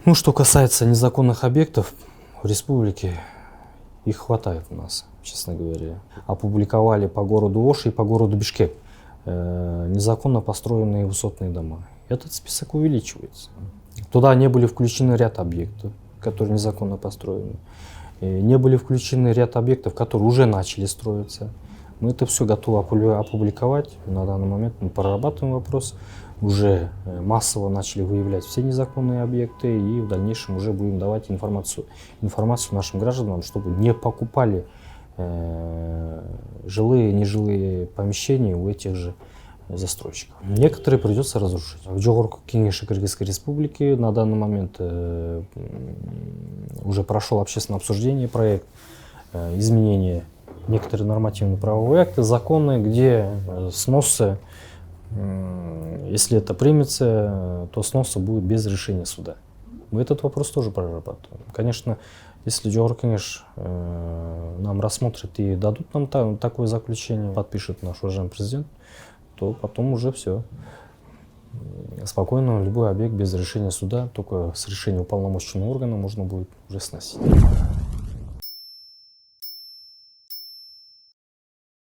Ну, что касается незаконных объектов в республике, их хватает у нас, честно говоря. Опубликовали по городу Ош и по городу Бишкек незаконно построенные высотные дома. Этот список увеличивается. Туда не были включены ряд объектов, которые незаконно построены. Не были включены ряд объектов, которые уже начали строиться. Мы это все готовы опубликовать. На данный момент мы прорабатываем вопрос. Уже массово начали выявлять все незаконные объекты и в дальнейшем уже будем давать информацию нашим гражданам, чтобы не покупали жилые и нежилые помещения у этих же застройщиков. Некоторые придется разрушить. В Жогорку Кеңеши Кыргызской Республики на данный момент уже прошел общественное обсуждение проект изменения некоторые нормативно-правовые акты, законы, где сносы, если это примется, то сносы будут без решения суда. Мы этот вопрос тоже прорабатываем. Конечно, если Жогорку Кеңеш нам рассмотрит и дадут нам такое заключение, подпишет наш уважаемый президент, то потом уже все. Спокойно любой объект без решения суда, только с решения уполномоченного органа можно будет уже сносить.